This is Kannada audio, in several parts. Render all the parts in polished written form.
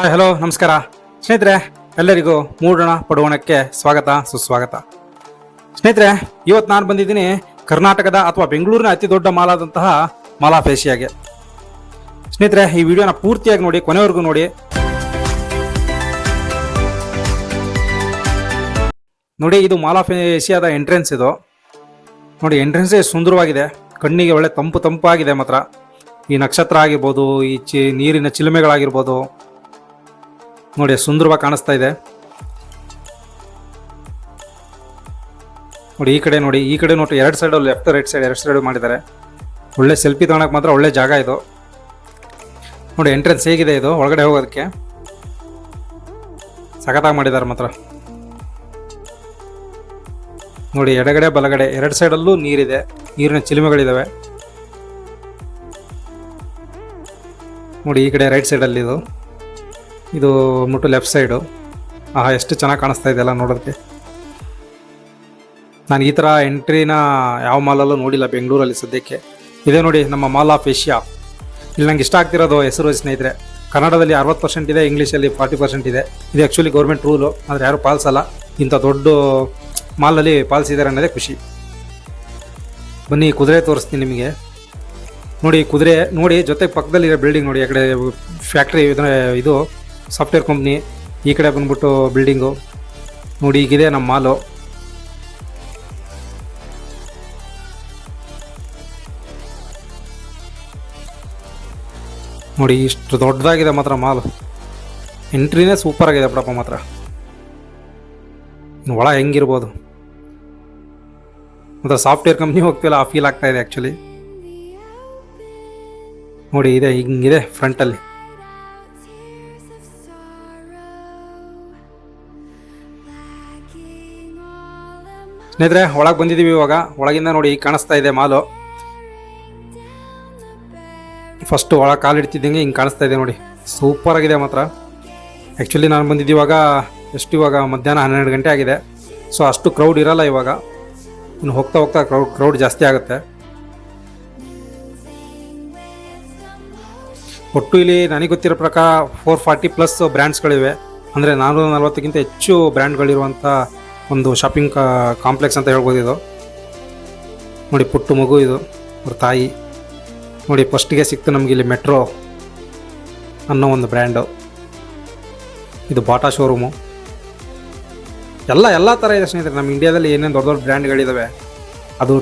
ಹಾಯ್ ಹಲೋ ನಮಸ್ಕಾರ ಸ್ನೇಹಿತರೆ, ಎಲ್ಲರಿಗೂ ಮೂಡಣ ಪಡುವಣಕ್ಕೆ ಸ್ವಾಗತ ಸುಸ್ವಾಗತ. ಸ್ನೇಹಿತರೆ, ಇವತ್ತು ನಾನು ಬಂದಿದ್ದೀನಿ ಕರ್ನಾಟಕದ ಅಥವಾ ಬೆಂಗಳೂರಿನ ಅತಿ ದೊಡ್ಡ ಮಾಲ್ ಆದಂತಹ ಮಾಲ್ ಆಫ್ ಏಷಿಯಾಗೆ. ಸ್ನೇಹಿತರೆ, ಈ ವಿಡಿಯೋನ ಪೂರ್ತಿಯಾಗಿ ನೋಡಿ, ಕೊನೆವರೆಗೂ ನೋಡಿ. ನೋಡಿ, ಇದು ಮಾಲ್ ಆಫ್ ಏಷಿಯಾದ ಎಂಟ್ರೆನ್ಸ್. ಇದು ನೋಡಿ, ಎಂಟ್ರೆನ್ಸ್ ಸುಂದರವಾಗಿದೆ, ಕಣ್ಣಿಗೆ ಒಳ್ಳೆ ತಂಪಾಗಿದೆ. ಮಾತ್ರ ಈ ನಕ್ಷತ್ರ ಆಗಿರ್ಬೋದು, ಈ ನೀರಿನ ಚಿಲುಮೆಗಳಾಗಿರ್ಬೋದು, ನೋಡಿ ಸುಂದರವಾಗಿ ಕಾಣಿಸ್ತಾ ಇದೆ. ನೋಡಿ ಈ ಕಡೆ ನೋಡಿ, ಎರಡು ಸೈಡ್ ಲೆಫ್ಟ್ ರೈಟ್ ಸೈಡ್ ಎರಡು ಸೈಡ್ ಮಾಡಿದ್ದಾರೆ. ಒಳ್ಳೆ ಸೆಲ್ಫಿ ತಗೊಳಕ್ಕೆ ಮಾತ್ರ ಒಳ್ಳೆ ಜಾಗ ಇದು. ನೋಡಿ ಎಂಟ್ರೆನ್ಸ್ ಹೇಗಿದೆ, ಇದು ಒಳಗಡೆ ಹೋಗೋದಕ್ಕೆ ಸಖತ್ತಾಗಿ ಮಾಡಿದ್ದಾರೆ ಮಾತ್ರ. ನೋಡಿ ಎಡಗಡೆ ಬಲಗಡೆ ಎರಡು ಸೈಡಲ್ಲೂ ನೀರಿದೆ, ನೀರಿನ ಚಿಲುಮೆಗಳಿದಾವೆ. ನೋಡಿ ಈ ಕಡೆ ರೈಟ್ ಸೈಡಲ್ಲಿ ಇದು ಮುಟ್ಟು ಲೆಫ್ಟ್ ಸೈಡು. ಎಷ್ಟು ಚೆನ್ನಾಗಿ ಕಾಣಿಸ್ತಾ ಇದೆಯಲ್ಲ ನೋಡೋದಕ್ಕೆ. ನಾನು ಈ ಥರ ಎಂಟ್ರಿನ ಯಾವ ಮಾಲಲ್ಲೂ ನೋಡಿಲ್ಲ ಬೆಂಗಳೂರಲ್ಲಿ ಸದ್ಯಕ್ಕೆ. ಇದೇ ನೋಡಿ ನಮ್ಮ ಮಾಲ್ ಆಫ್ ಏಷ್ಯಾ. ಇಲ್ಲಿ ನಂಗೆ ಇಷ್ಟ ಆಗ್ತಿರೋದು ಹೆಸರು ಸ್ನೇಹಿತರೆ. ಕನ್ನಡದಲ್ಲಿ 60% ಇದೆ, ಇಂಗ್ಲೀಷಲ್ಲಿ 40% ಇದೆ. ಇದು ಆ್ಯಕ್ಚುಲಿ ಗೌರ್ಮೆಂಟ್ ರೂಲು, ಆದರೆ ಯಾರು ಪಾಲಿಸಲ್ಲ. ಇಂಥ ದೊಡ್ಡ ಮಾಲಲ್ಲಿ ಪಾಲಿಸಿದ್ದಾರೆ ಅನ್ನೋದೇ ಖುಷಿ. ಬನ್ನಿ ಕುದುರೆ ತೋರಿಸ್ತೀನಿ ನಿಮಗೆ. ನೋಡಿ ಕುದುರೆ ನೋಡಿ, ಜೊತೆಗೆ ಪಕ್ಕದಲ್ಲಿರೋ ಬಿಲ್ಡಿಂಗ್ ನೋಡಿ. ಆ ಕಡೆ ಫ್ಯಾಕ್ಟ್ರಿ, ಇದು ಸಾಫ್ಟ್ವೇರ್ ಕಂಪ್ನಿ. ಈ ಕಡೆ ಬಂದ್ಬಿಟ್ಟು ಬಿಲ್ಡಿಂಗು ನೋಡಿ. ಈಗಿದೆ ನಮ್ಮ ಮಾಲು. ನೋಡಿ ಇಷ್ಟು ದೊಡ್ಡದಾಗಿದೆ ಮಾತ್ರ ಮಾಲು. ಎಂಟ್ರಿನೇ ಸೂಪರ್ ಆಗಿದೆ ಬಿಡಪ್ಪ ಮಾತ್ರ. ಒಳ ಹೆಂಗಿರ್ಬೋದು ಮಾತ್ರ, ಸಾಫ್ಟ್ವೇರ್ ಕಂಪ್ನಿ ಹೋಗ್ತಿಲ್ಲ ಆ ಫೀಲ್ ಆಗ್ತಾ ಇದೆ ಆ್ಯಕ್ಚುಲಿ. ನೋಡಿ ಇದೆ ಹಿಂಗಿದೆ ಫ್ರಂಟಲ್ಲಿ. ಸ್ನೇಹಿತರೆ, ಒಳಗೆ ಬಂದಿದ್ದೀವಿ ಇವಾಗ. ಒಳಗಿಂದ ನೋಡಿ ಈಗ ಕಾಣಿಸ್ತಾ ಇದೆ ಮಾಲು. ಫಸ್ಟು ಒಳಗೆ ಕಾಲಿಡ್ತಿದ್ದಂಗೆ ಹಿಂಗೆ ಕಾಣಿಸ್ತಾ ಇದೆ ನೋಡಿ, ಸೂಪರ್ ಆಗಿದೆ ಮಾತ್ರ. ಆ್ಯಕ್ಚುಲಿ ನಾನು ಬಂದಿದ್ದಿವಾಗ ಇವಾಗ ಮಧ್ಯಾಹ್ನ 12 ಗಂಟೆ ಆಗಿದೆ. ಸೊ ಅಷ್ಟು ಕ್ರೌಡ್ ಇರಲ್ಲ ಇವಾಗ. ಇನ್ನು ಹೋಗ್ತಾ ಹೋಗ್ತಾ ಕ್ರೌಡ್ ಜಾಸ್ತಿ ಆಗುತ್ತೆ. ಒಟ್ಟು ಇಲ್ಲಿ ನನಗೆ ಗೊತ್ತಿರೋ ಪ್ರಕಾರ 440+ ಬ್ರ್ಯಾಂಡ್ಸ್ಗಳಿವೆ. ಅಂದರೆ 440ಕ್ಕಿಂತ ಹೆಚ್ಚು ಬ್ರ್ಯಾಂಡ್ಗಳಿರುವಂಥ ಒಂದು ಶಾಪಿಂಗ್ ಕಾಂಪ್ಲೆಕ್ಸ್ ಅಂತ ಹೇಳ್ಬೋದು ಇದು. ನೋಡಿ ಪುಟ್ಟು ಮಗು, ಇದು ಅವ್ರ ತಾಯಿ. ನೋಡಿ ಫಸ್ಟಿಗೆ ಸಿಕ್ತು ನಮಗೆ ಇಲ್ಲಿ ಮೆಟ್ರೋ ಅನ್ನೋ ಒಂದು ಬ್ರ್ಯಾಂಡು. ಇದು ಬಾಟಾ ಶೋರೂಮು. ಎಲ್ಲ ಥರ ಇದೆ ಸ್ನೇಹಿತರೆ. ನಮ್ಮ ಇಂಡಿಯಾದಲ್ಲಿ ಏನೇನು ದೊಡ್ಡ ದೊಡ್ಡ ಬ್ರ್ಯಾಂಡ್ಗಳಿದ್ದಾವೆ, ಅದು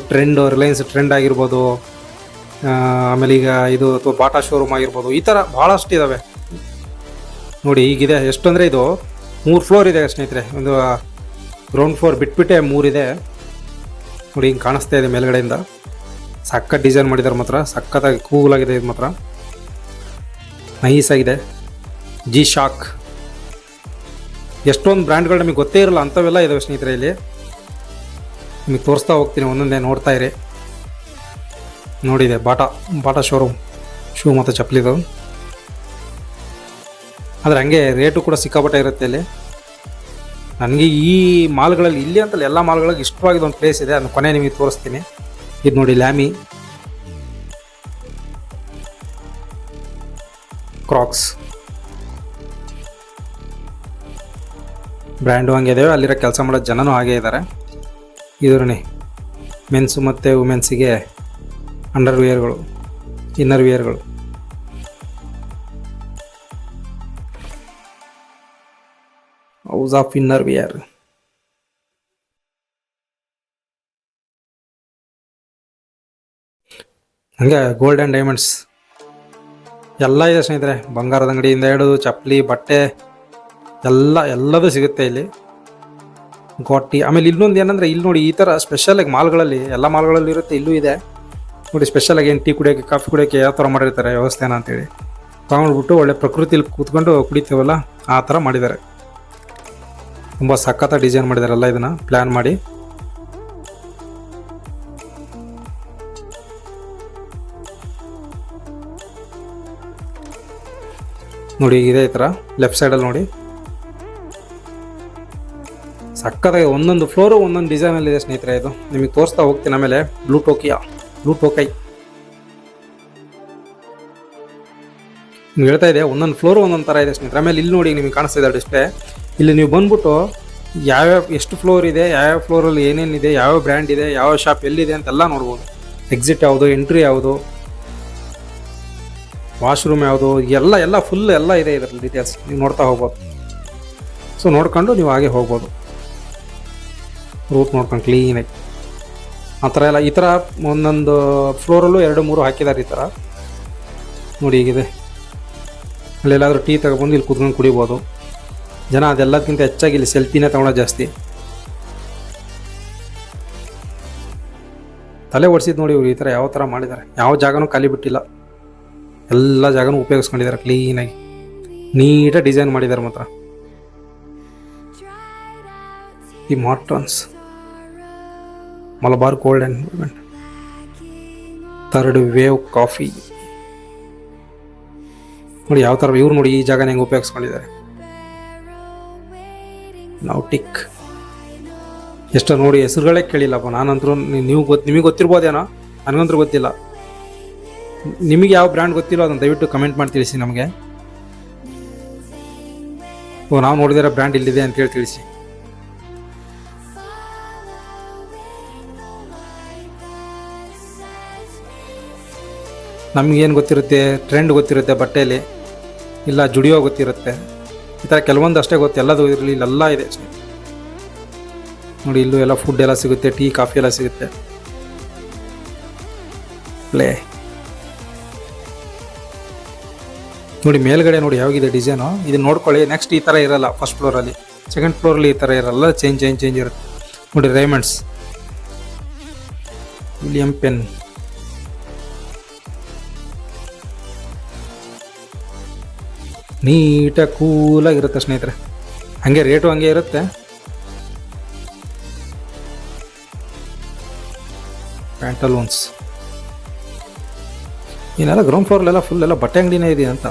ರಿಲಯನ್ಸ್ ಟ್ರೆಂಡ್ ಆಗಿರ್ಬೋದು, ಆಮೇಲೆ ಈಗ ಇದು ಅಥವಾ ಬಾಟಾ ಶೋರೂಮ್ ಆಗಿರ್ಬೋದು, ಈ ಥರ ಭಾಳಷ್ಟು ಇದ್ದಾವೆ. ನೋಡಿ ಈಗಿದೆ. ಎಷ್ಟು ಅಂದರೆ ಇದು 3 ಫ್ಲೋರ್ ಇದೆ ಸ್ನೇಹಿತರೆ. ಒಂದು ಗ್ರೌಂಡ್ ಫ್ಲೋರ್ ಬಿಟ್ಬಿಟ್ಟೆ 3 ಇದೆ. ನೋಡಿ ಹಿಂಗೆ ಕಾಣಿಸ್ತಾ ಇದೆ ಮೇಲ್ಗಡೆಯಿಂದ. ಸಖತ್ ಡಿಸೈನ್ ಮಾಡಿದ್ದಾರೆ ಮಾತ್ರ, ಸಖತ್ತಾಗಿ ಕೂಲಾಗಿದೆ ಇದು ಮಾತ್ರ, ನೈಸ್ ಆಗಿದೆ. ಜಿ ಶಾಕ್, ಎಷ್ಟೊಂದು ಬ್ರ್ಯಾಂಡ್ಗಳು ನಮಗೆ ಗೊತ್ತೇ ಇರಲ್ಲ ಅಂಥವೆಲ್ಲ ಇದಾವೆ ಸ್ನೇಹಿತರೆ. ಇಲ್ಲಿ ನಿಮಗೆ ತೋರಿಸ್ತಾ ಹೋಗ್ತೀನಿ, ಒಂದೊಂದೇ ನೋಡ್ತಾ ಇರಿ. ನೋಡಿದೆ ಬಾಟಾ ಶೋರೂಮ್, ಶೂ ಮತ್ತು ಚಪ್ಪಲಿದು. ಆದರೆ ಹಂಗೆ ರೇಟು ಕೂಡ ಸಿಕ್ಕಾಪಟ್ಟೆ ಇರುತ್ತೆ ಇಲ್ಲಿ. ನನಗೆ ಈ ಮಾಲ್ಗಳಲ್ಲಿ, ಇಲ್ಲಿ ಅಂತಲ್ಲ ಎಲ್ಲ ಮಾಲ್ಗಳಿಗೆ ಇಷ್ಟವಾಗಿದ್ದು ಒಂದು ಪ್ಲೇಸ್ ಇದೆ, ಅದನ್ನು ಕೊನೆ ನಿಮಗೆ ತೋರಿಸ್ತೀನಿ. ಇದು ನೋಡಿ ಲ್ಯಾಮಿ ಕ್ರಾಕ್ಸ್ ಬ್ರ್ಯಾಂಡು ಹಂಗೆ ಇದ್ದಾವೆ. ಅಲ್ಲಿರೋ ಕೆಲಸ ಮಾಡೋ ಜನನೂ ಹಾಗೆ ಇದ್ದಾರೆ. ಇದರಲ್ಲಿ ಮೆನ್ಸು ಮತ್ತು ವುಮೆನ್ಸಿಗೆ ಅಂಡರ್ವೇರ್ಗಳು, ಇನ್ನರ್ ವೇರ್ಗಳು. House of inner wear. ಹಂಗೆ ಗೋಲ್ಡ್ ಆ್ಯಂಡ್ ಡೈಮಂಡ್ಸ್ ಎಲ್ಲ ಇದೆ ಸ್ನೇಹಿತರೆ. ಬಂಗಾರದ ಅಂಗಡಿಯಿಂದ ಹಿಡಿದು ಚಪ್ಪಲಿ, ಬಟ್ಟೆ ಎಲ್ಲದೂ ಸಿಗುತ್ತೆ ಇಲ್ಲಿ. ಗೋಟಿ. ಆಮೇಲೆ ಇಲ್ಲೊಂದು ಏನಂದರೆ, ಇಲ್ಲಿ ನೋಡಿ ಈ ಥರ ಸ್ಪೆಷಲಾಗಿ ಮಾಲ್ಗಳಲ್ಲಿ, ಎಲ್ಲ ಮಾಲ್ಗಳಲ್ಲಿ ಇರುತ್ತೆ, ಇಲ್ಲೂ ಇದೆ ನೋಡಿ. ಸ್ಪೆಷಲಾಗಿ ಏನು ಟೀ ಕುಡಿಯೋಕ್ಕೆ, ಕಾಫಿ ಕುಡಿಯೋಕ್ಕೆ ಯಾವ ಥರ ಮಾಡಿರ್ತಾರೆ ವ್ಯವಸ್ಥೆನ ಅಂತೇಳಿ ತಗೊಂಡ್ಬಿಟ್ಟು ಒಳ್ಳೆ ಪ್ರಕೃತಿಲಿ ಕೂತ್ಕೊಂಡು ಕುಡಿತೀವಲ್ಲ, ಆ ಥರ ಮಾಡಿದ್ದಾರೆ. ತುಂಬ ಸಖತ್ತಾಗಿ ಡಿಸೈನ್ ಮಾಡಿದಾರೆಲ್ಲ, ಇದನ್ನು ಪ್ಲ್ಯಾನ್ ಮಾಡಿ. ನೋಡಿ ಇದೇ ಈ ಥರ ಲೆಫ್ಟ್ ಸೈಡಲ್ಲಿ ನೋಡಿ ಸಕ್ಕತ್ತಾಗಿ ಒಂದೊಂದು ಫ್ಲೋರು ಒಂದೊಂದು ಡಿಸೈನಲ್ಲಿದೆ ಸ್ನೇಹಿತರೆ. ಇದು ನಿಮಗೆ ತೋರಿಸ್ತಾ ಹೋಗ್ತೀನಿ. ಆಮೇಲೆ ಬ್ಲೂ ಟೋಕೈ ನಿಮ್ಗೆ ಹೇಳ್ತಾ ಇದೆ ಒಂದೊಂದು ಫ್ಲೋರು ಒಂದೊಂದು ಥರ ಇದೆ ಸ್ನೇಹಿತರೆ. ಆಮೇಲೆ ಇಲ್ಲಿ ನೋಡಿ ನಿಮಗೆ ಕಾಣಿಸ್ತಾ ಇದೆ ಡಿಸ್ಪ್ಲೇ. ಇಲ್ಲಿ ನೀವು ಬಂದ್ಬಿಟ್ಟು ಯಾವ್ಯಾವ ಎಷ್ಟು ಫ್ಲೋರ್ ಇದೆ, ಯಾವ್ಯಾವ ಫ್ಲೋರಲ್ಲಿ ಏನೇನಿದೆ, ಯಾವ ಬ್ರ್ಯಾಂಡ್ ಇದೆ, ಯಾವ ಶಾಪ್ ಎಲ್ಲಿದೆ ಅಂತೆಲ್ಲ ನೋಡ್ಬೋದು. ಎಕ್ಸಿಟ್ ಯಾವುದು, ಎಂಟ್ರಿ ಯಾವುದು, ವಾಶ್ರೂಮ್ ಯಾವುದು, ಎಲ್ಲ ಫುಲ್ ಎಲ್ಲ ಇದೆ ಇದರಲ್ಲಿ ಡೀಟೇಲ್ಸ್. ನೀವು ನೋಡ್ತಾ ಹೋಗ್ಬೋದು. ಸೊ ನೋಡ್ಕೊಂಡು ನೀವು ಹಾಗೆ ಹೋಗ್ಬೋದು, ರೂಟ್ ನೋಡ್ಕೊಂಡು ಕ್ಲೀನಾಗಿ. ಆ ಥರ ಎಲ್ಲ ಈ ಥರ ಒಂದೊಂದು ಫ್ಲೋರಲ್ಲೂ 2-3 ಹಾಕಿದ್ದಾರೆ ಈ ಥರ ನೋಡಿ. ಹೀಗಿದೆ. ಅಲ್ಲೆಲ್ಲಾದರೂ ಟೀ ತಗೊಬಂದು ಇಲ್ಲಿ ಕುತ್ಕೊಂಡು ಕುಡಿಬೋದು. ಜನ ಅದೆಲ್ಲದಕ್ಕಿಂತ ಹೆಚ್ಚಾಗಿ ಇಲ್ಲಿ ಸೆಲ್ಫಿನೇ ತೊಗೊಳೋದು ಜಾಸ್ತಿ. ತಲೆ ಓಡಿಸಿದ್ದು ನೋಡಿ ಇವ್ರು ಈ ಥರ ಯಾವ ಥರ ಮಾಡಿದ್ದಾರೆ. ಯಾವ ಜಾಗನೂ ಖಾಲಿ ಬಿಟ್ಟಿಲ್ಲ, ಎಲ್ಲ ಜಾಗನೂ ಉಪಯೋಗಿಸ್ಕೊಂಡಿದ್ದಾರೆ ಕ್ಲೀನಾಗಿ. ನೀಟಾಗಿ ಡಿಸೈನ್ ಮಾಡಿದ್ದಾರೆ ಮಾತ್ರ. ಈ Mortons Malabar gold and third wave coffee ನೋಡಿ ಯಾವ ಥರ ಇವ್ರು ನೋಡಿ ಈ ಜಾಗನ ಹೆಂಗೆ ಉಪಯೋಗಿಸ್ಕೊಂಡಿದ್ದಾರೆ. ನೌಟಿಕ್ ಎಷ್ಟೋ ನೋಡಿ ಹೆಸರುಗಳೇ ಕೇಳಿಲ್ಲಪ್ಪ ನಾನಂತರೂ. ನಿಮಗೆ ಗೊತ್ತಿರ್ಬೋದೇನೋ, ನನಗಂತೂ ಗೊತ್ತಿಲ್ಲ. ನಿಮಗೆ ಯಾವ ಬ್ರ್ಯಾಂಡ್ ಗೊತ್ತಿಲ್ಲ ಅದನ್ನು ದಯವಿಟ್ಟು ಕಮೆಂಟ್ ಮಾಡಿ ತಿಳಿಸಿ ನಮಗೆ. ನಾವು ನೋಡಿದಿರೋ ಬ್ರ್ಯಾಂಡ್ ಇಲ್ಲಿದೆ ಅಂತೇಳಿ ತಿಳಿಸಿ. ನಮಗೇನು ಗೊತ್ತಿರುತ್ತೆ, ಟ್ರೆಂಡ್ ಗೊತ್ತಿರುತ್ತೆ ಬಟ್ಟೆಯಲ್ಲಿ, ಇಲ್ಲ ಜುಡಿಯೋ ಗೊತ್ತಿರುತ್ತೆ. ಈ ಥರ ಕೆಲವೊಂದು ಅಷ್ಟೇ ಗೊತ್ತು, ಎಲ್ಲದು ಇರಲಿ ಇಲ್ಲೆಲ್ಲ ಇದೆ ನೋಡಿ. ಇಲ್ಲೂ ಎಲ್ಲ ಫುಡ್ ಎಲ್ಲ ಸಿಗುತ್ತೆ, ಟೀ ಕಾಫಿ ಎಲ್ಲ ಸಿಗುತ್ತೆ. ಪ್ಲೇ ನೋಡಿ ಮೇಲ್ಗಡೆ ನೋಡಿ ಯಾವಾಗಿದೆ ಡಿಸೈನು. ಇದನ್ನ ನೋಡ್ಕೊಳ್ಳಿ. ನೆಕ್ಸ್ಟ್ ಈ ಥರ ಇರಲ್ಲ ಫಸ್ಟ್ ಫ್ಲೋರಲ್ಲಿ, ಸೆಕೆಂಡ್ ಫ್ಲೋರಲ್ಲಿ ಈ ಥರ ಇರಲ್ಲ, ಚೇಂಜ್ ಇರುತ್ತೆ ನೋಡಿ. ರೇಮಂಡ್ಸ್, ವಿಲಿಯಂ ಪೆನ್, ನೀಟಾಗಿ ಕೂಲಾಗಿರುತ್ತೆ ಸ್ನೇಹಿತರೆ. ಹಾಗೆ ರೇಟು ಹಂಗೆ ಇರುತ್ತೆ. ಪ್ಯಾಂಟಲೂನ್ಸ್ ಏನೆಲ್ಲ ಗ್ರೌಂಡ್ ಫ್ಲೋರ್ಲೆಲ್ಲ ಫುಲ್ ಎಲ್ಲ ಬಟ್ಟೆ ಅಂಗಡಿನೇ ಇದೆ ಅಂತ.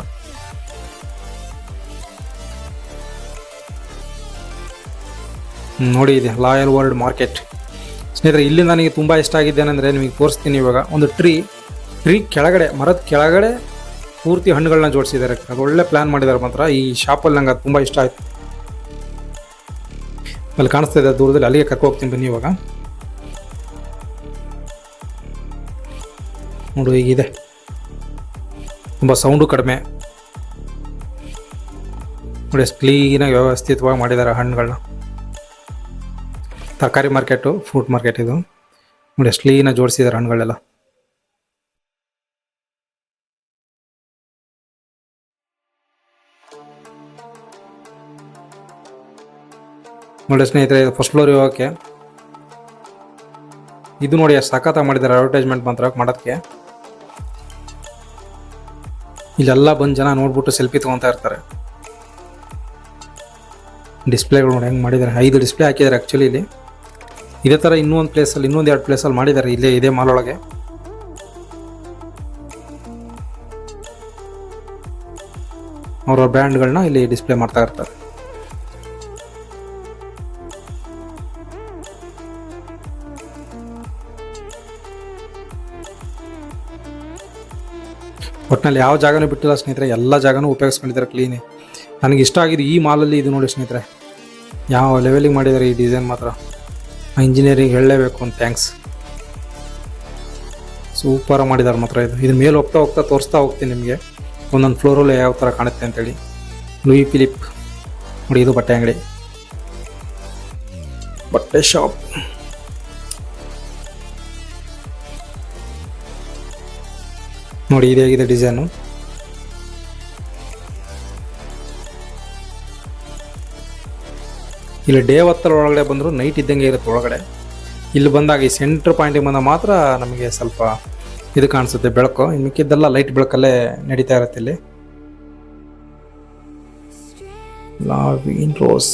ನೋಡಿ ಇದೆ ಲಾಯಲ್ ವರ್ಲ್ಡ್ ಮಾರ್ಕೆಟ್ ಸ್ನೇಹಿತರೆ. ಇಲ್ಲಿ ನನಗೆ ತುಂಬ ಇಷ್ಟ ಆಗಿದ್ದೇನೆಂದರೆ ನಿಮಗೆ ತೋರಿಸ್ತೀನಿ ಇವಾಗ. ಒಂದು ಟ್ರೀ ಕೆಳಗಡೆ, ಮರದ ಕೆಳಗಡೆ ಪೂರ್ತಿ ಹಣ್ಣುಗಳನ್ನ ಜೋಡಿಸಿದ್ದಾರೆ. ಅದು ಒಳ್ಳೆ ಪ್ಲ್ಯಾನ್ ಮಾಡಿದ್ದಾರೆ ಮಾತ್ರ. ಈ ಶಾಪಲ್ಲಿ ನಂಗೆ ಅದು ತುಂಬ ಇಷ್ಟ ಆಯಿತು. ಅಲ್ಲಿ ಕಾಣಿಸ್ತಾ ಇದೆ ದೂರದಲ್ಲಿ, ಅಲ್ಲಿಗೆ ಕರ್ಕೊ ಹೋಗ್ತೀನಿ ಬನ್ನಿ ಇವಾಗ. ನೋಡು ಹೀಗಿದೆ, ತುಂಬ ಸೌಂಡು ಕಡಿಮೆ ನೋಡಿ. ಎಷ್ಟು ಕ್ಲೀನಾಗಿ ವ್ಯವಸ್ಥಿತವಾಗಿ ಮಾಡಿದ್ದಾರೆ ಹಣ್ಣುಗಳನ್ನ. ತರಕಾರಿ ಮಾರ್ಕೆಟು, ಫ್ರೂಟ್ ಮಾರ್ಕೆಟ್ ಇದು ನೋಡಿ. ಎಷ್ಟು ಕ್ಲೀನಾಗಿ ಜೋಡಿಸಿದ್ದಾರೆ ಹಣ್ಣುಗಳೆಲ್ಲ. ನೋಡಿ ಸ್ನೇಹಿತರೆ, ಫಸ್ಟ್ ಫ್ಲೋರ್ ಹೋಗೋಕ್ಕೆ ಇದು ನೋಡಿ ಎಷ್ಟು ಸಖತ್ತಾಗಿ ಮಾಡಿದ್ದಾರೆ ಅಡ್ವರ್ಟೈಸ್ಮೆಂಟ್ ಮಾತ್ರ ಮಾಡೋದಕ್ಕೆ. ಇಲ್ಲೆಲ್ಲ ಬಂದು ಜನ ನೋಡ್ಬಿಟ್ಟು ಸೆಲ್ಫಿ ತೊಗೊತಾ ಇರ್ತಾರೆ. ಡಿಸ್ಪ್ಲೇಗಳು ನೋಡಿ ಹೆಂಗೆ ಮಾಡಿದ್ದಾರೆ. 5 ಡಿಸ್ಪ್ಲೇ ಹಾಕಿದ್ದಾರೆ ಆ್ಯಕ್ಚುಲಿ ಇಲ್ಲಿ. ಇದೇ ಥರ ಇನ್ನೊಂದು ಪ್ಲೇಸಲ್ಲಿ, ಇನ್ನೊಂದು 2 ಪ್ಲೇಸಲ್ಲಿ ಮಾಡಿದ್ದಾರೆ ಇದೇ ಮಾಲ್ ಒಳಗೆ. ಅವರ ಬ್ರ್ಯಾಂಡ್ಗಳನ್ನ ಇಲ್ಲಿ ಡಿಸ್ಪ್ಲೇ ಮಾಡ್ತಾ ಇರ್ತಾರೆ. ಒಟ್ಟಿನಲ್ಲಿ ಯಾವ ಜಾಗನೂ ಬಿಟ್ಟಿಲ್ಲ ಸ್ನೇಹಿತರೆ, ಎಲ್ಲ ಜಾಗನೂ ಉಪಯೋಗಿಸ್ಕೊಂಡಿದ್ದಾರೆ ಕ್ಲೀನಿ. ನನಗೆ ಇಷ್ಟ ಆಗಿದೆ ಈ ಮಾಲಲ್ಲಿ ಇದು ನೋಡಿ ಸ್ನೇಹಿತರೆ, ಯಾವ ಲೆವೆಲಿಗೆ ಮಾಡಿದ್ದಾರೆ ಈ ಡಿಸೈನ್ ಮಾತ್ರ. ಇಂಜಿನಿಯರಿಂಗ್ ಹೇಳಲೇಬೇಕು ಅಂತ ಥ್ಯಾಂಕ್ಸ್. ಸೂಪರ್ ಮಾಡಿದ್ದಾರೆ ಮಾತ್ರ. ಇದು ಮೇಲೆ ಹೋಗ್ತಾ ತೋರಿಸ್ತಾ ಹೋಗ್ತೀನಿ ನಿಮಗೆ ಒಂದೊಂದು ಫ್ಲೋರಲ್ಲಿ ಯಾವ ಥರ ಕಾಣುತ್ತೆ ಅಂತೇಳಿ. ಲೂಯಿ ಫಿಲಿಪ್ ನೋಡಿ, ಇದು ಬಟ್ಟೆ ಅಂಗಡಿ, ಬಟ್ಟೆ ಶಾಪ್. ನೋಡಿ ಇದು ಹೇಗಿದೆ ಡಿಸೈನು. ಇಲ್ಲಿ ಡೇ ಹೊತ್ತರ ಒಳಗಡೆ ಬಂದರೂ ನೈಟ್ ಇದ್ದಂಗೆ ಇರುತ್ತೆ ಒಳಗಡೆ. ಇಲ್ಲಿ ಬಂದಾಗ ಈ ಸೆಂಟ್ರ್ ಪಾಯಿಂಟಿಗೆ ಬಂದಾಗ ಮಾತ್ರ ನಮಗೆ ಸ್ವಲ್ಪ ಇದು ಕಾಣಿಸುತ್ತೆ ಬೆಳಕು. ಇನ್ನು ಮಿಕ್ಕಿದ್ದೆಲ್ಲ ಲೈಟ್ ಬೆಳಕಲ್ಲೇ ನಡೀತಾ ಇರುತ್ತೆ ಇಲ್ಲಿ. ಲಾವಿನ್ ರೋಸ್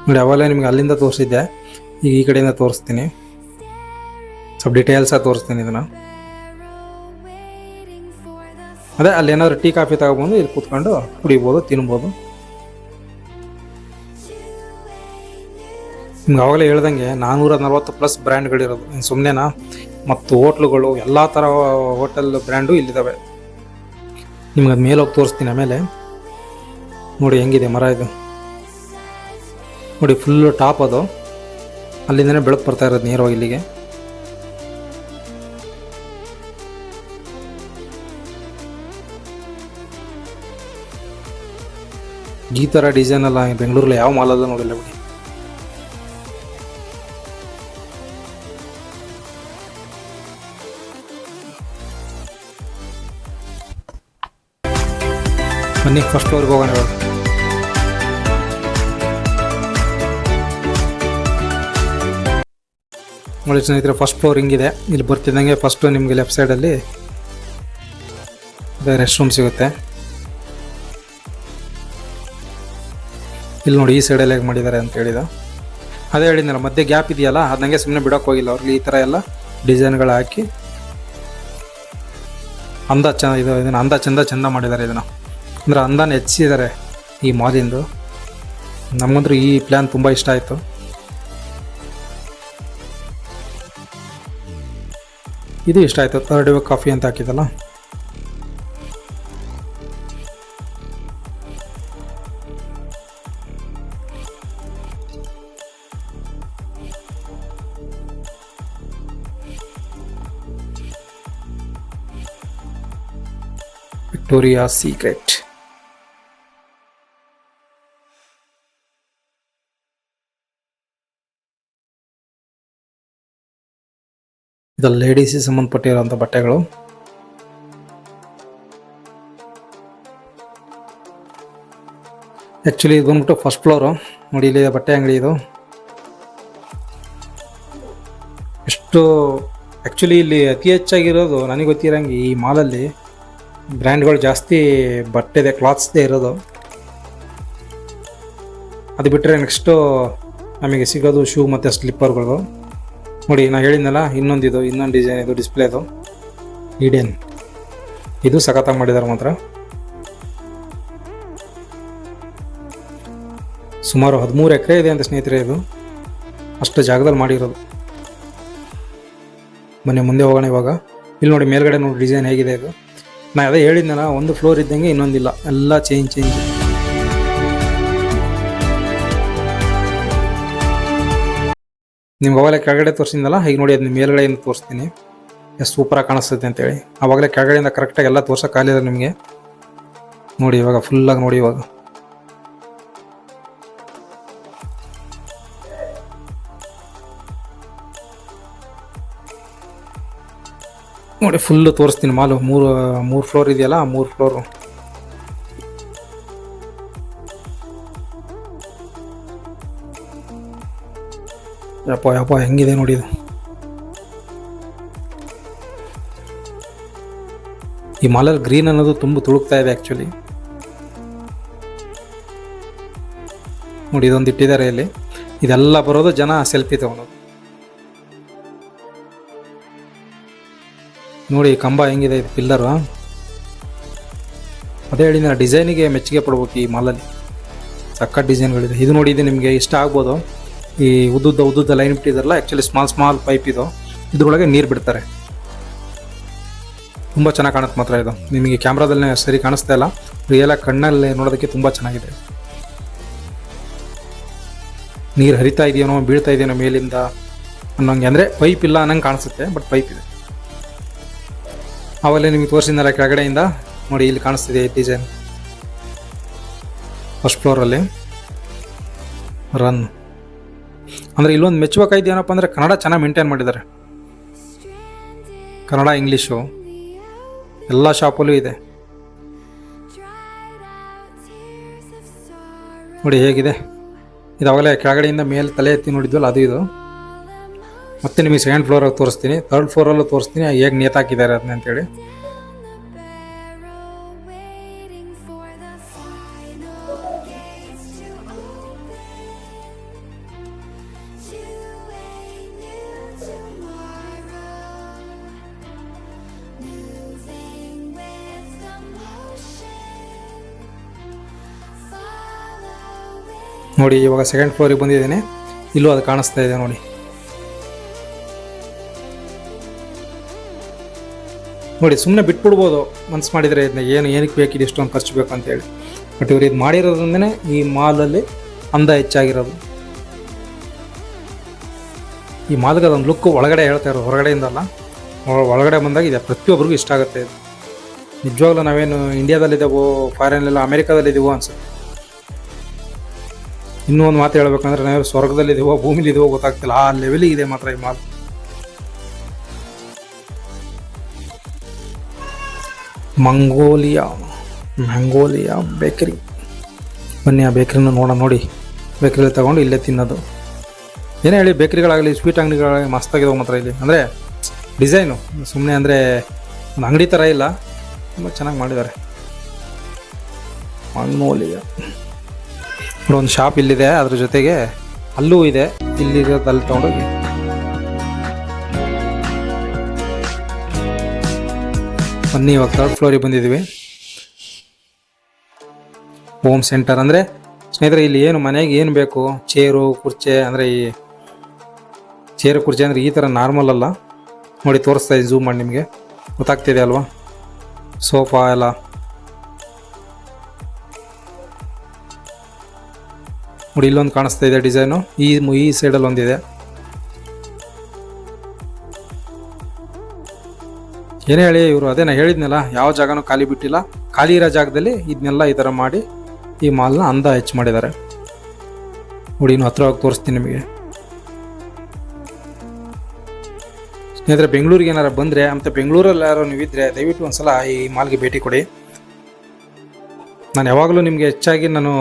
ನೋಡಿ, ಅವಾಗಲೇ ನಿಮ್ಗೆ ಅಲ್ಲಿಂದ ತೋರಿಸಿದ್ದೆ, ಈಗ ಈ ಕಡೆಯಿಂದ ತೋರಿಸ್ತೀನಿ. ಸ್ವಲ್ಪ ಡೀಟೇಲ್ಸಾಗಿ ತೋರಿಸ್ತೀನಿ ಇದನ್ನು. ಅದೇ ಅಲ್ಲಿ ಏನಾದರೂ ಟೀ ಕಾಫಿ ತಗೊಬಂದು ಇಲ್ಲಿ ಕೂತ್ಕೊಂಡು ಕುಡಿಬೋದು, ತಿನ್ಬೋದು. ನಿಮ್ಗೆ ಆವಾಗಲೇ ಹೇಳ್ದಂಗೆ 440 ಪ್ಲಸ್ ಬ್ರ್ಯಾಂಡ್ಗಳಿರೋದು, ಇನ್ನು ಸುಮ್ಮನೆನಾ. ಮತ್ತು ಹೋಟ್ಲುಗಳು ಎಲ್ಲ ಥರ ಹೋಟೆಲ್ ಬ್ರ್ಯಾಂಡು ಇಲ್ಲಿದ್ದಾವೆ. ನಿಮ್ಗೆ ಅದು ಮೇಲೆ ಹೋಗಿ ತೋರಿಸ್ತೀನಿ ಆಮೇಲೆ. ನೋಡಿ ಹೆಂಗಿದೆ ಮರ ಇದು, ನೋಡಿ ಫುಲ್ಲು ಟಾಪ್ ಅದು. ಅಲ್ಲಿಂದನೇ ಬೆಳಕು ಬರ್ತಾ ಇರೋದು ನೇರವಾಗಿ ಇಲ್ಲಿಗೆ. ಈ ಥರ ಡಿಸೈನ್ ಎಲ್ಲ ಬೆಂಗಳೂರಲ್ಲಿ ಯಾವ ಮಾಲಲ್ಲ ನೋಡಿಲ್ಲ ಬಿಡಿ. ಬನ್ನಿ ಫಸ್ಟ್ ಫ್ಲೋರ್ಗೆ ಹೋಗೋಣ ಇವಾಗ. ನೋಡಿ ಸ್ನೇಹಿತರೆ, ಫಸ್ಟ್ ಫ್ಲೋರ್ ಹಿಂಗಿದೆ. ಇಲ್ಲಿ ಬರ್ತಿದ್ದಂಗೆ ಫಸ್ಟು ನಿಮಗೆ ಲೆಫ್ಟ್ ಸೈಡಲ್ಲಿ ರೆಸ್ಟ್ ರೂಮ್ ಸಿಗುತ್ತೆ. ಇಲ್ಲಿ ನೋಡಿ ಈ ಸೈಡಲ್ಲಿ ಹೇಗೆ ಮಾಡಿದ್ದಾರೆ ಅಂತ ಹೇಳಿದ. ಅದೇ ಹೇಳಿದ್ನಲ್ಲ, ಮಧ್ಯೆ ಗ್ಯಾಪ್ ಇದೆಯಲ್ಲ, ಅದಂಗೆ ಸುಮ್ಮನೆ ಬಿಡೋಕೆ ಹೋಗಿಲ್ಲ ಅವ್ರಿಗೆ. ಈ ಥರ ಎಲ್ಲ ಡಿಸೈನ್ಗಳು ಹಾಕಿ ಇದನ್ನು ಅಂದ ಚಂದ ಮಾಡಿದ್ದಾರೆ. ಇದನ್ನು ಅಂದರೆ ಅಂದಾನ ಹೆಚ್ಚಿದ್ದಾರೆ ಈ ಮಾಲಿಂದು. ನಮಗಂತೂ ಈ ಪ್ಲ್ಯಾನ್ ತುಂಬ ಇಷ್ಟ ಆಯಿತು. ಇದು ಇಷ್ಟ ಆಯಿತು, ಥರ್ಡ್ ವೇ ಕಾಫಿ ಅಂತ ಹಾಕಿದಲ್ಲ. Victoria secret. ಇದು ಲೇಡೀಸಿಗೆ ಸಂಬಂಧಪಟ್ಟಿರೋಂಥ ಬಟ್ಟೆಗಳು. ಆ್ಯಕ್ಚುಲಿ ಇದು ಬಂದ್ಬಿಟ್ಟು ಫಸ್ಟ್ ಫ್ಲೋರು. ನೋಡಿ ಇಲ್ಲಿ ಬಟ್ಟೆ ಅಂಗಡಿ ಇದು. ಎಷ್ಟು ಆ್ಯಕ್ಚುಲಿ ಇಲ್ಲಿ ಅತಿ ಹೆಚ್ಚಾಗಿರೋದು ನನಗೆ ಗೊತ್ತಿರೋಂಗೆ ಈ ಮಾಲಲ್ಲಿ ಬ್ರ್ಯಾಂಡ್ಗಳು ಜಾಸ್ತಿ ಬಟ್ಟೆದೆ, ಕ್ಲಾತ್ಸ್ದೇ ಇರೋದು. ಅದು ಬಿಟ್ಟರೆ ನೆಕ್ಸ್ಟು ನಮಗೆ ಸಿಗೋದು ಶೂ ಮತ್ತು ಸ್ಲಿಪ್ಪರ್ಗಳು. ನೋಡಿ ನಾನು ಹೇಳಿದ್ನಲ್ಲ, ಇನ್ನೊಂದು ಡಿಸೈನ್ ಇದು ಡಿಸ್ಪ್ಲೇದು ಈಡೇನ್. ಇದು ಸಖತ್ತಾಗಿ ಮಾಡಿದ್ದಾರೆ ಮಾತ್ರ. ಸುಮಾರು 13 ಎಕರೆ ಇದೆ ಅಂತ ಸ್ನೇಹಿತರೆ. ಇದು ಅಷ್ಟು ಜಾಗದಲ್ಲಿ ಮಾಡಿರೋದು. ಬನ್ನಿ ಮುಂದೆ ಹೋಗೋಣ ಇವಾಗ. ಇಲ್ಲಿ ನೋಡಿ ಮೇಲ್ಗಡೆ ನೋಡಿ ಡಿಸೈನ್ ಹೇಗಿದೆ ಇದು. ನಾನು ಅದೇ ಹೇಳಿದ್ನಲ್ಲ, ಒಂದು ಫ್ಲೋರ್ ಇದ್ದಂಗೆ ಇನ್ನೊಂದಿಲ್ಲ, ಎಲ್ಲ ಚೇಂಜ್. ನಿಮ್ಗೆ ಅವಾಗಲೇ ಕೆಳಗಡೆ ತೋರಿಸಿದ್ನಲ್ಲ, ಈಗ ನೋಡಿ ಅದನ್ನ ಮೇಲ್ಗಡೆಯಿಂದ ತೋರಿಸ್ತೀನಿ ಎಷ್ಟು ಸೂಪರಾಗಿ ಕಾಣಿಸ್ತದೆ ಅಂತೇಳಿ. ಆವಾಗಲೇ ಕೆಳಗಡೆಯಿಂದ ಕರೆಕ್ಟಾಗಿ ಎಲ್ಲ ತೋರ್ಸೋಕ್ಕಾಗಲಿಲ್ಲ ನಿಮಗೆ. ನೋಡಿ ಇವಾಗ ಫುಲ್ಲಾಗಿ ನೋಡಿ. ಇವಾಗ ನೋಡಿ ಫುಲ್ಲು ತೋರಿಸ್ತೀನಿ ಮಾಲು. ಮೂರು ಫ್ಲೋರ್ ಇದೆಯಲ್ಲ, 3 ಫ್ಲೋರು. ಯಪ್ಪ ಹೆಂಗಿದೆ ನೋಡಿ ಇದು. ಈ ಮಾಲಲ್ಲಿ ಗ್ರೀನ್ ಅನ್ನೋದು ತುಂಬ ತುಳುಕ್ತಾ ಇದೆ ಆ್ಯಕ್ಚುಲಿ. ನೋಡಿ ಇದೊಂದು ಇಟ್ಟಿದ್ದಾರೆ ಇಲ್ಲಿ. ಇದೆಲ್ಲ ಬರೋದು ಜನ ಸೆಲ್ಫಿ ತಗೊಳೋದು. ನೋಡಿ ಕಂಬ ಹೆಂಗಿದೆ ಇದು, ಪಿಲ್ಲರು. ಅದೇ ಹೇಳಿದ ಡಿಸೈನಿಗೆ ಮೆಚ್ಚುಗೆ ಪಡ್ಬೇಕು ಈ ಮಾಲಲ್ಲಿ. ಸಕ್ಕ ಡಿಸೈನ್ಗಳಿದೆ. ಇದು ನೋಡಿ, ಇದು ನಿಮಗೆ ಇಷ್ಟ ಆಗ್ಬೋದು. ಈ ಉದ್ದುದ್ದ ಲೈನ್ ಬಿಟ್ಟಿದಾರಲ್ಲ, ಆ್ಯಕ್ಚುಲಿ ಸ್ಮಾಲ್ ಪೈಪ್ ಇದು. ಇದ್ರೊಳಗೆ ನೀರು ಬಿಡ್ತಾರೆ. ತುಂಬ ಚೆನ್ನಾಗಿ ಕಾಣುತ್ತೆ ಮಾತ್ರ ಇದು. ನಿಮಗೆ ಕ್ಯಾಮ್ರಾದಲ್ಲೇ ಸರಿ ಕಾಣಿಸ್ತಾ ಇಲ್ಲ, ರಿಯಲಾಗಿ ಕಣ್ಣಲ್ಲಿ ನೋಡೋದಕ್ಕೆ ತುಂಬ ಚೆನ್ನಾಗಿದೆ. ನೀರು ಹರಿತಾ ಇದೆಯೇನೋ, ಬೀಳ್ತಾ ಇದೆಯೇನೋ ಮೇಲಿಂದ ಅನ್ನೋಂಗೆ. ಅಂದರೆ ಪೈಪ್ ಇಲ್ಲ ಅನ್ನಂಗೆ ಕಾಣಿಸುತ್ತೆ, ಬಟ್ ಪೈಪ್ ಇದೆ. ಆವಾಗಲೇ ನಿಮಗೆ ತೋರಿಸಿದ್ನಲ್ಲ ಕೆಳಗಡೆಯಿಂದ. ನೋಡಿ ಇಲ್ಲಿ ಕಾಣಿಸ್ತಿದೆ ಡಿಸೈನ್ ಫಸ್ಟ್ ಫ್ಲೋರಲ್ಲಿ. ರನ್ ಅಂದರೆ ಇಲ್ಲೊಂದು ಮೆಚ್ಚಬೇಕಾಯ್ತು ಏನಪ್ಪ ಅಂದರೆ, ಕನ್ನಡ ಚೆನ್ನಾಗಿ ಮೇಂಟೈನ್ ಮಾಡಿದ್ದಾರೆ. ಕನ್ನಡ, ಇಂಗ್ಲೀಷು ಎಲ್ಲ ಶಾಪಲ್ಲೂ ಇದೆ. ನೋಡಿ ಹೇಗಿದೆ ಇದಾಗಲೇ. ಕೆಳಗಡೆಯಿಂದ ಮೇಲೆ ತಲೆ ಎತ್ತಿ ನೋಡಿದ್ವಲ್ಲ, ಅದು ಇದು. ಮತ್ತೆ ನಿಮಗೆ ಸೆಕೆಂಡ್ ಫ್ಲೋರಾಗಿ ತೋರಿಸ್ತೀನಿ, ಥರ್ಡ್ ಫ್ಲೋರಲ್ಲೂ ತೋರಿಸ್ತೀನಿ ಹೇಗೆ ನೇತಾಕಿದ್ದಾರೆ ಅದನ್ನ ಅಂತೇಳಿ. ನೋಡಿ ಇವಾಗ ಸೆಕೆಂಡ್ ಫ್ಲೋರಿಗೆ ಬಂದಿದ್ದೀನಿ. ಇಲ್ಲೂ ಅದು ಕಾಣಿಸ್ತಾ ಇದೆ ನೋಡಿ. ನೋಡಿ ಸುಮ್ಮನೆ ಬಿಟ್ಬಿಡ್ಬೋದು ಮನ್ಸು ಮಾಡಿದರೆ ಇದನ್ನ ಏನಕ್ಕೆ ಬೇಕಿದೆ ಇಷ್ಟೊಂದು ಖರ್ಚು ಬೇಕು ಅಂತೇಳಿ. ಬಟ್ ಇವ್ರು ಇದು ಮಾಡಿರೋದ್ರಿಂದನೇ ಈ ಮಾಲಲ್ಲಿ ಅಂದ ಹೆಚ್ಚಾಗಿರೋದು. ಈ ಮಾಲ್ಗೆ ಅದೊಂದು ಲುಕ್ ಒಳಗಡೆ ಹೇಳ್ತಾ ಇರೋದು, ಹೊರಗಡೆಯಿಂದಲ್ಲ, ಒಳಗಡೆ ಬಂದಾಗ ಇದೆ ಪ್ರತಿಯೊಬ್ಬರಿಗೂ ಇಷ್ಟ ಆಗುತ್ತೆ ಇದು. ನಿಜವಾಗ್ಲೂ ನಾವೇನು ಇಂಡಿಯಾದಲ್ಲಿದ್ದೇವೋ ಫಾರಿನಲ್ಲೆಲ್ಲ ಅಮೇರಿಕಾದಲ್ಲಿದ್ದೀವೋ ಅನ್ಸುತ್ತೆ. ಇನ್ನೂ ಒಂದು ಮಾತು ಹೇಳ್ಬೇಕಂದ್ರೆ ನಾವು ಸ್ವರ್ಗದಲ್ಲಿದ್ದೀವೋ ಭೂಮಿಲಿದ್ದೀವೋ ಗೊತ್ತಾಗ್ತಿಲ್ಲ, ಆ ಲೆವೆಲಿಗೆ ಇದೆ ಮಾತ್ರ ಈ ಮಾಲ್. ಮ್ಯಾಂಗೋಲಿಯಾ ಬೇಕರಿ. ಬನ್ನಿ ಆ ಬೇಕ್ರಿನ ನೋಡೋಣ. ನೋಡಿ ಬೇಕ್ರಿಲಿ ತಗೊಂಡು ಇಲ್ಲೇ ತಿನ್ನೋದು. ಏನೇ ಹೇಳಿ, ಬೇಕ್ರಿಗಳಾಗಲಿ ಸ್ವೀಟ್ ಅಂಗಡಿಗಳಾಗಲಿ ಮಸ್ತಾಗಿದ್ದಾವೆ ಮಾತ್ರ ಇಲ್ಲಿ. ಅಂದರೆ ಡಿಸೈನು ಸುಮ್ಮನೆ ಅಂದರೆ ಒಂದು ಅಂಗಡಿ ಥರ ಇಲ್ಲ, ತುಂಬ ಚೆನ್ನಾಗಿ ಮಾಡಿದ್ದಾರೆ. ಮ್ಯಾಂಗೋಲಿಯಾ ಒಂದು ಶಾಪ್ ಇಲ್ಲಿದೆ, ಅದ್ರ ಜೊತೆಗೆ ಅಲ್ಲೂ ಇದೆ. ಇಲ್ಲಿರೋದು ಅಲ್ಲಿ ತೊಗೊಂಡೋಗಿ ಬನ್ನಿ. ಇವಾಗ 3rd ಫ್ಲೋರಿಗೆ ಬಂದಿದ್ದೀವಿ. ಹೋಮ್ ಸೆಂಟರ್ ಅಂದರೆ ಸ್ನೇಹಿತರೆ ಇಲ್ಲಿ ಏನು ಮನೆಗೆ ಏನು ಬೇಕು, ಚೇರು ಕುರ್ಚೆ, ಅಂದರೆ ಈ ಚೇರು ಕುರ್ಚೆ ಅಂದರೆ ಈ ಥರ ನಾರ್ಮಲ್ ಅಲ್ಲ. ನೋಡಿ ತೋರಿಸ್ತಾ ಇದ್ದೀನಿ, ಝೂಮ್ ಮಾಡಿ ನಿಮಗೆ ಗೊತ್ತಾಗ್ತಿದೆ ಅಲ್ವಾ. ಸೋಫಾ ಎಲ್ಲ ನೋಡಿ, ಇಲ್ಲೊಂದು ಕಾಣಿಸ್ತಾ ಇದೆ ಡಿಸೈನು, ಈ ಸೈಡಲ್ಲಿ ಒಂದಿದೆ. ಏನೇ ಹೇಳಿ ಇವರು, ಅದೇ ನಾನು ಹೇಳಿದ್ನಲ್ಲ, ಯಾವ ಜಾಗನೂ ಖಾಲಿ ಬಿಟ್ಟಿಲ್ಲ. ಖಾಲಿ ಇರೋ ಜಾಗದಲ್ಲಿ ಇದನ್ನೆಲ್ಲ ಈ ಥರ ಮಾಡಿ ಈ ಮಾಲ್ನ ಅಂದ ಹೆಚ್ಚು ಮಾಡಿದ್ದಾರೆ. ನೋಡಿ ಇನ್ನು ಹತ್ರವಾಗಿ ತೋರಿಸ್ತೀನಿ ನಿಮಗೆ. ಸ್ನೇಹಿತರೆ ಬೆಂಗಳೂರಿಗೆ ಏನಾರು ಬಂದರೆ, ಮತ್ತು ಬೆಂಗಳೂರಲ್ಲಿ ಯಾರೋ ನೀವಿದ್ರೆ ದಯವಿಟ್ಟು ಒಂದ್ಸಲ ಈ ಮಾಲ್ಗೆ ಭೇಟಿ ಕೊಡಿ. ನಾನು ಯಾವಾಗಲೂ ನಿಮಗೆ ಹೆಚ್ಚಾಗಿ ನಾನು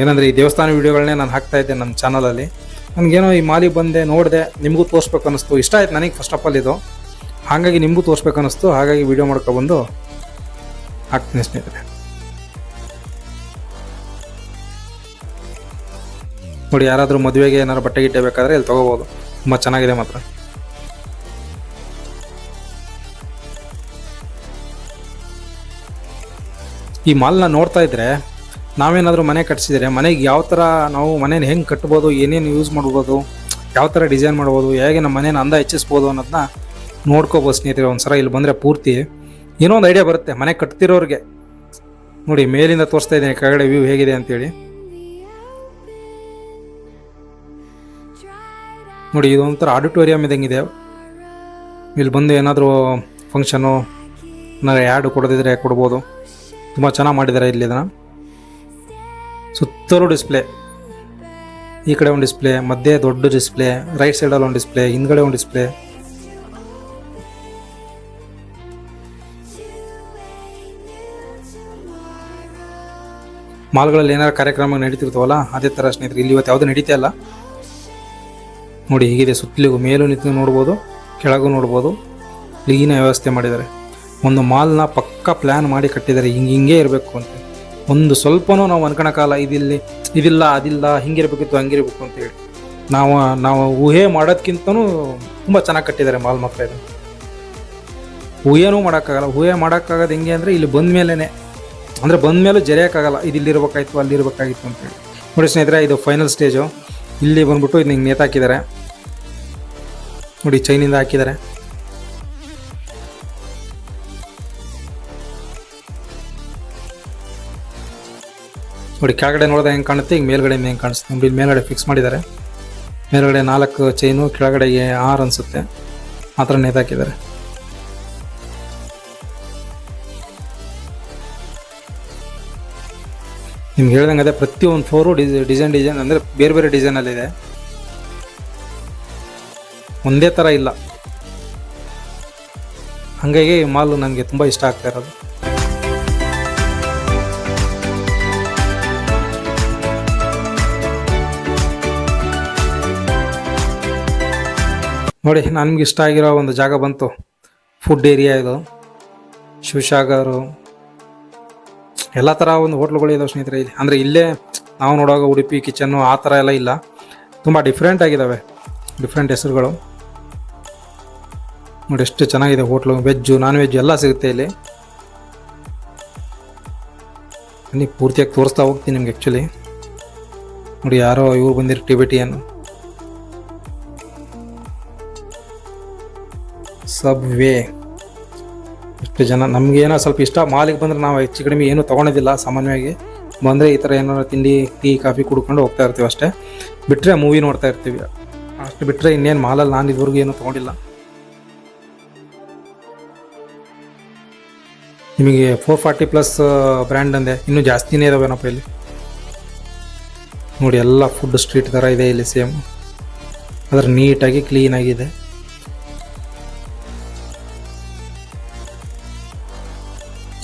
ಏನಂದರೆ ಈ ದೇವಸ್ಥಾನ ವೀಡಿಯೋಗಳನ್ನೇ ನಾನು ಹಾಕ್ತಾಯಿದ್ದೆ ನನ್ನ ಚಾನಲಲ್ಲಿ. ನನಗೇನೋ ಈ ಮಾಲಿಗೆ ಬಂದೆ, ನೋಡಿದೆ, ನಿಮಗೂ ತೋರಿಸ್ಬೇಕು ಅನ್ನಿಸ್ತು, ಇಷ್ಟ ಆಯ್ತು ನನಗೆ ಫಸ್ಟ್ ಆಫ್ ಆಲ್ ಇದು. ಹಾಗಾಗಿ ನಿಮಗೂ ತೋರಿಸ್ಬೇಕು ಅನ್ನಿಸ್ತು, ಹಾಗಾಗಿ ವಿಡಿಯೋ ಮಾಡ್ಕೊಬಂದು ಹಾಕ್ತೀನಿ ಸ್ನೇಹಿತರೆ. ನೋಡಿ ಯಾರಾದರೂ ಮದುವೆಗೆ ಏನಾರು ಬಟ್ಟೆ ಗಿಟ್ಟೆ ಬೇಕಾದರೆ ಇಲ್ಲಿ ತೊಗೋಬೋದು, ತುಂಬ ಚೆನ್ನಾಗಿದೆ ಮಾತ್ರ. ಈ ಮಾಲ್ನ ನೋಡ್ತಾ ಇದ್ರೆ ನಾವೇನಾದರೂ ಮನೆ ಕಟ್ಸಿದ್ರೆ ಮನೆಗೆ ಯಾವ ಥರ ನಾವು ಮನೇನ ಹೆಂಗೆ ಕಟ್ಬೋದು, ಏನೇನು ಯೂಸ್ ಮಾಡ್ಬೋದು, ಯಾವ ಥರ ಡಿಸೈನ್ ಮಾಡ್ಬೋದು, ಹೇಗೆ ನಮ್ಮ ಮನೇನ ಅಂದ ಹೆಚ್ಚಿಸ್ಬೋದು ಅನ್ನೋದನ್ನ ನೋಡ್ಕೋಬೋದು ಸ್ನೇಹಿತರೆ. ಒಂದ್ಸಲ ಇಲ್ಲಿ ಬಂದರೆ ಪೂರ್ತಿ ಏನೋ ಒಂದು ಐಡಿಯಾ ಬರುತ್ತೆ ಮನೆ ಕಟ್ತಿರೋರಿಗೆ. ನೋಡಿ ಮೇಲಿಂದ ತೋರಿಸ್ತಾ ಇದ್ದೀನಿ ಕೆಳಗಡೆ ವ್ಯೂ ಹೇಗಿದೆ ಅಂತೇಳಿ. ನೋಡಿ ಇದೊಂಥರ ಆಡಿಟೋರಿಯಂ ಇದ್ದಂಗಿದೆ. ಇಲ್ಲಿ ಬಂದು ಏನಾದರೂ ಫಂಕ್ಷನು ಏನಾದ್ರು ಆ್ಯಡ್ ಕೊಡೋದಿದ್ರೆ ಕೊಡ್ಬೋದು. ತುಂಬ ಚೆನ್ನಾಗಿ ಮಾಡಿದ್ದಾರೆ ಇಲ್ಲಿ. ಇದನ್ನು ಸುತ್ತಲೂ ಡಿಸ್ಪ್ಲೇ, ಈ ಕಡೆ ಒಂದು ಡಿಸ್ಪ್ಲೇ, ಮಧ್ಯೆ ದೊಡ್ಡ ಡಿಸ್ಪ್ಲೇ, ರೈಟ್ ಸೈಡಲ್ಲಿ ಒಂದು ಡಿಸ್ಪ್ಲೇ, ಹಿಂದ್ಗಡೆ ಒಂದು ಡಿಸ್ಪ್ಲೇ. ಮಾಲ್ಗಳಲ್ಲಿ ಏನಾರು ಕಾರ್ಯಕ್ರಮ ನಡೀತಿರ್ತಾವಲ್ಲ ಅದೇ ಥರ ಸ್ನೇಹಿತರೆ ಇಲ್ಲಿ ಇವತ್ತು ಯಾವುದೂ ನಡೀತಾ ಇಲ್ಲ. ನೋಡಿ ಹೀಗಿದೆ, ಸುತ್ತಲಿಗೂ ಮೇಲೂ ನಿಂತು ನೋಡ್ಬೋದು, ಕೆಳಗೂ ನೋಡ್ಬೋದು. ಕ್ಲೀನ ವ್ಯವಸ್ಥೆ ಮಾಡಿದ್ದಾರೆ. ಒಂದು ಮಾಲ್ನ ಪಕ್ಕ ಪ್ಲ್ಯಾನ್ ಮಾಡಿ ಕಟ್ಟಿದ್ದಾರೆ, ಹಿಂಗೆ ಇರಬೇಕು ಅಂತ. ಒಂದು ಸ್ವಲ್ಪನೂ ನಾವು ಅನ್ಕೊಳಕ್ಕಾಗಲ್ಲ ಇದಿಲ್ಲ ಅದಿಲ್ಲ, ಹಿಂಗಿರ್ಬೇಕಿತ್ತು ಹಂಗಿರ್ಬೇಕು ಅಂತೇಳಿ. ನಾವು ಊಹೆ ಮಾಡೋದಕ್ಕಿಂತನೂ ತುಂಬ ಚೆನ್ನಾಗಿ ಕಟ್ಟಿದ್ದಾರೆ ಮಾಲ್ ಮಾತ್ರ. ಇದು ಊಹೆನೂ ಮಾಡೋಕ್ಕಾಗಲ್ಲ. ಊಹೆ ಮಾಡೋಕ್ಕಾಗೋದು ಹೆಂಗೆ ಅಂದರೆ ಇಲ್ಲಿ ಬಂದ ಮೇಲೇ, ಅಂದರೆ ಬಂದ ಮೇಲೂ ಜರೆಯೋಕ್ಕಾಗಲ್ಲ, ಇಲ್ಲಿರ್ಬೇಕಾಯ್ತು ಅಲ್ಲಿರ್ಬೇಕಾಗಿತ್ತು ಅಂತೇಳಿ. ನೋಡಿ ಸ್ನೇಹಿತರೆ ಇದು ಫೈನಲ್ ಸ್ಟೇಜು. ಇಲ್ಲಿ ಬಂದ್ಬಿಟ್ಟು ಇದು ಹಿಂಗೆ ನೇತಾಕಿದ್ದಾರೆ ನೋಡಿ, ಚೈನಿಂದ ಹಾಕಿದ್ದಾರೆ. ನೋಡಿ ಕೆಳಗಡೆ ನೋಡಿದ್ರೆ ಹೆಂಗೆ ಕಾಣುತ್ತೆ, ಈಗ ಮೇಲ್ಗಡೆಯಿಂದ ಹೆಂಗೆ ಕಾಣಿಸುತ್ತೆ ನೋಡಿ. ಮೇಲ್ಗಡೆ ಫಿಕ್ಸ್ ಮಾಡಿದ್ದಾರೆ. ಮೇಲ್ಗಡೆ 4 ಚೈನು, ಕೆಳಗಡೆಗೆ 6 ಅನಿಸುತ್ತೆ, ಆ ಥರ ನೇತಾಕಿದ್ದಾರೆ. ನಿಮ್ಗೆ ಹೇಳ್ದಂಗೆ ಅದೇ ಪ್ರತಿಯೊಂದು ಫ್ಲೋರು ಡಿಸೈನ್ ಅಂದರೆ ಬೇರೆ ಬೇರೆ ಡಿಸೈನಲ್ಲಿದೆ, ಒಂದೇ ಥರ ಇಲ್ಲ. ಹಾಗಾಗಿ ಈ ಮಾಲು ನನಗೆ ತುಂಬ ಇಷ್ಟ ಆಗ್ತಾ ಇರೋದು. ನೋಡಿ ನನಗೆ ಇಷ್ಟ ಆಗಿರೋ ಒಂದು ಜಾಗ ಬಂತು, ಫುಡ್ ಏರಿಯಾ ಇದು. ಶಿವಸಾಗರು ಎಲ್ಲ ಥರ ಒಂದು ಹೋಟ್ಲುಗಳು ಇದಾವೆ ಸ್ನೇಹಿತರೆ ಇಲ್ಲಿ. ಅಂದರೆ ಇಲ್ಲೇ ನಾವು ನೋಡುವಾಗ ಉಡುಪಿ ಕಿಚನ್ನು ಆ ಥರ ಎಲ್ಲ ಇಲ್ಲ, ತುಂಬ ಡಿಫ್ರೆಂಟ್ ಆಗಿದ್ದಾವೆ, ಡಿಫ್ರೆಂಟ್ ಹೆಸರುಗಳು. ನೋಡಿ ಎಷ್ಟು ಚೆನ್ನಾಗಿದೆ ಹೋಟ್ಲು, ವೆಜ್ಜು ನಾನ್ ವೆಜ್ ಎಲ್ಲ ಸಿಗುತ್ತೆ ಇಲ್ಲಿ. ನನಗೆ ಪೂರ್ತಿಯಾಗಿ ತೋರಿಸ್ತಾ ಹೋಗ್ತೀನಿ ನಿಮ್ಗೆ. ಆ್ಯಕ್ಚುಲಿ ನೋಡಿ ಯಾರೋ ಇವ್ರು ಬಂದಿರೋ ಟಿಬೆಟಿಯನ್. ಸಬ್ ವೇ ಎಷ್ಟು ಜನ. ನಮಗೇನೋ ಸ್ವಲ್ಪ ಇಷ್ಟ, ಮಾಲಿಗೆ ಬಂದರೆ ನಾವು ಹೆಚ್ಚು ಕಡಿಮೆ ಏನೂ ತೊಗೊಳೋದಿಲ್ಲ. ಸಾಮಾನ್ಯವಾಗಿ ಬಂದರೆ ಈ ಥರ ಏನಾರು ತಿಂಡಿ ಟೀ ಕಾಫಿ ಕುಡ್ಕೊಂಡು ಹೋಗ್ತಾ ಇರ್ತೀವಿ ಅಷ್ಟೇ. ಬಿಟ್ಟರೆ ಮೂವಿ ನೋಡ್ತಾ ಇರ್ತೀವಿ ಅಷ್ಟು. ಬಿಟ್ಟರೆ ಇನ್ನೇನು ಮಾಲಲ್ಲಿ ನಾನು ಇದುವರೆಗೂ ಏನೂ ತೊಗೊಂಡಿಲ್ಲ. ನಿಮಗೆ 440+ ಬ್ರ್ಯಾಂಡ್ ಅಂದೆ, ಇನ್ನೂ ಜಾಸ್ತಿನೇ ಇದಾವೇನಪ್ಪ ಇಲ್ಲಿ. ನೋಡಿ ಎಲ್ಲ ಫುಡ್ ಸ್ಟ್ರೀಟ್ ಥರ ಇದೆ ಇಲ್ಲಿ ಸೇಮ್, ಅದರ ನೀಟಾಗಿ ಕ್ಲೀನಾಗಿದೆ.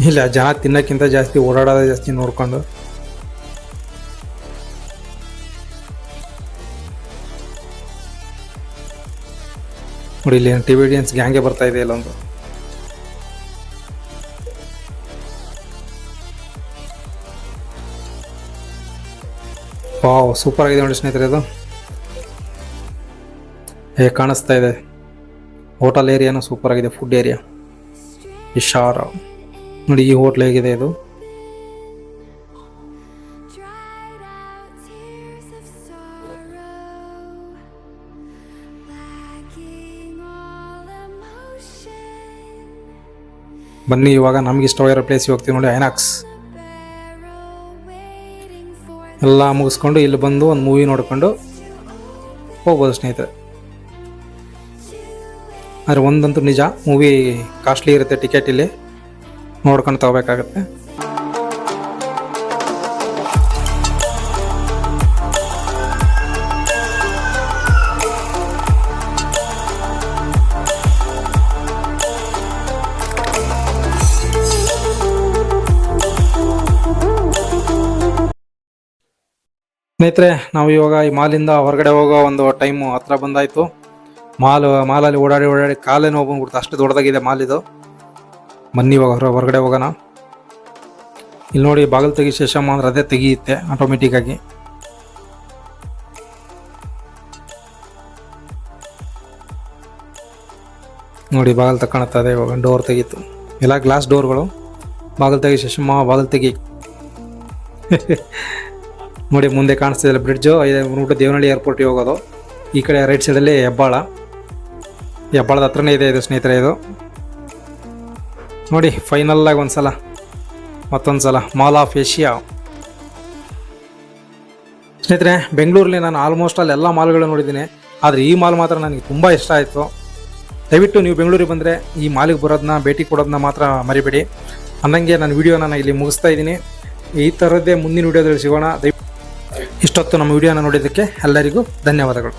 ಇಲ್ಲ ಜನ ತಿನ್ನೋಕ್ಕಿಂತ ಜಾಸ್ತಿ ಓಡಾಡೋದೇ ಜಾಸ್ತಿ ನೋಡ್ಕೊಂಡು. ನೋಡಿ ಇಲ್ಲಿ ಟಿಬೆಟಿಯನ್ಸ್ ಗ್ಯಾಂಗೆ ಬರ್ತಾ ಇದೆ ಇಲ್ಲೊಂದು. ವಾವ್ ಸೂಪರ್ ಆಗಿದೆ ನೋಡಿ ಸ್ನೇಹಿತರೆ. ಇದು ಹೇಗೆ ಕಾಣಿಸ್ತಾ ಇದೆ. ಹೋಟೆಲ್ ಏರಿಯಾನು ಸೂಪರ್ ಆಗಿದೆ, ಫುಡ್ ಏರಿಯಾ ಇಶಾರ. ನೋಡಿ ಈ ಹೋಟ್ಲ್ ಹೇಗಿದೆ ಇದು. ಬನ್ನಿ ಇವಾಗ ನಮ್ಗೆ ಇಷ್ಟವಾಗಿರೋ ಪ್ಲೇಸ್ಗೆ ಹೋಗ್ತೀವಿ ನೋಡಿ, ಐನಾಕ್ಸ್. ಎಲ್ಲ ಮುಗಿಸ್ಕೊಂಡು ಇಲ್ಲಿ ಬಂದು ಒಂದು ಮೂವಿ ನೋಡ್ಕೊಂಡು ಹೋಗ್ಬೋದು ಸ್ನೇಹಿತರೆ. ಆದರೆ ಒಂದಂತೂ ನಿಜ, ಮೂವಿ ಕಾಸ್ಟ್ಲಿ ಇರುತ್ತೆ, ಟಿಕೆಟ್ ಇಲ್ಲಿ ನೋಡ್ಕೊಂಡು ತಗೋಬೇಕಾಗತ್ತೆ. ಸ್ನೇಹಿತರೆ ನಾವು ಇವಾಗ ಈ ಮಾಲಿಂದ ಹೊರಗಡೆ ಹೋಗೋ ಒಂದು ಟೈಮು ಹತ್ರ ಬಂದಾಯಿತು. ಮಾಲಲ್ಲಿ ಓಡಾಡಿ ಕಾಲೇ ನೋವು ಬಂದ್ಬಿಡ್ತು, ಅಷ್ಟು ದೊಡ್ಡದಾಗಿದೆ ಮಾಲ್ ಇದು. ಬನ್ನಿ ಇವಾಗ ಹೊರಗಡೆ ಹೋಗೋಣ. ಇಲ್ಲಿ ನೋಡಿ ಬಾಗಿಲು ತೆಗಿ ಶೇಷಮ್ಮ ಅಂದ್ರೆ ಅದೇ ತೆಗಿಯುತ್ತೆ ಆಟೋಮೆಟಿಕ್ಕಾಗಿ. ನೋಡಿ ಬಾಗಿಲು ತಗೊಳತ್ತದೆ ಇವಾಗ, ಡೋರ್ ತೆಗೀತು. ಎಲ್ಲ ಗ್ಲಾಸ್ ಡೋರ್ಗಳು. ಬಾಗಿಲು ತೆಗಿ ಶೇಷಮ್ಮ, ಬಾಗಿಲು ತೆಗಿ. ನೋಡಿ ಮುಂದೆ ಕಾಣಿಸ್ತಿದೆ ಬ್ರಿಡ್ಜು, ಇದು ದೇವನಹಳ್ಳಿ ಏರ್ಪೋರ್ಟಿಗೆ ಹೋಗೋದು. ಈ ಕಡೆ ರೈಟ್ ಸೈಡಲ್ಲಿ ಹೆಬ್ಬಾಳದ ಹತ್ರನೇ ಇದೆ ಇದು ಸ್ನೇಹಿತರೆ. ಇದು ನೋಡಿ ಫೈನಲ್ಲಾಗಿ ಮತ್ತೊಂದು ಸಲ ಮಾಲ್ ಆಫ್ ಏಷ್ಯಾ. ಸ್ನೇಹಿತರೆ ಬೆಂಗಳೂರಲ್ಲಿ ನಾನು ಆಲ್ಮೋಸ್ಟ್ ಎಲ್ಲ ಮಾಲ್ಗಳು ನೋಡಿದ್ದೀನಿ, ಆದರೆ ಈ ಮಾಲ್ ಮಾತ್ರ ನನಗೆ ತುಂಬ ಇಷ್ಟ ಆಯಿತು. ದಯವಿಟ್ಟು ನೀವು ಬೆಂಗಳೂರಿಗೆ ಬಂದರೆ ಈ ಮಾಲಿಗೆ ಬರೋದನ್ನ, ಭೇಟಿ ಕೊಡೋದನ್ನ ಮಾತ್ರ ಮರಿಬೇಡಿ. ಅನ್ನಂಗೆ ನಾನು ವಿಡಿಯೋನ ಇಲ್ಲಿ ಮುಗಿಸ್ತಾ ಇದ್ದೀನಿ. ಈ ಥರದ್ದೇ ಮುಂದಿನ ವಿಡಿಯೋದಲ್ಲಿ ಸಿಗೋಣ. ಇಷ್ಟೊತ್ತು ನಮ್ಮ ವಿಡಿಯೋನ ನೋಡಿದ್ದಕ್ಕೆ ಎಲ್ಲರಿಗೂ ಧನ್ಯವಾದಗಳು.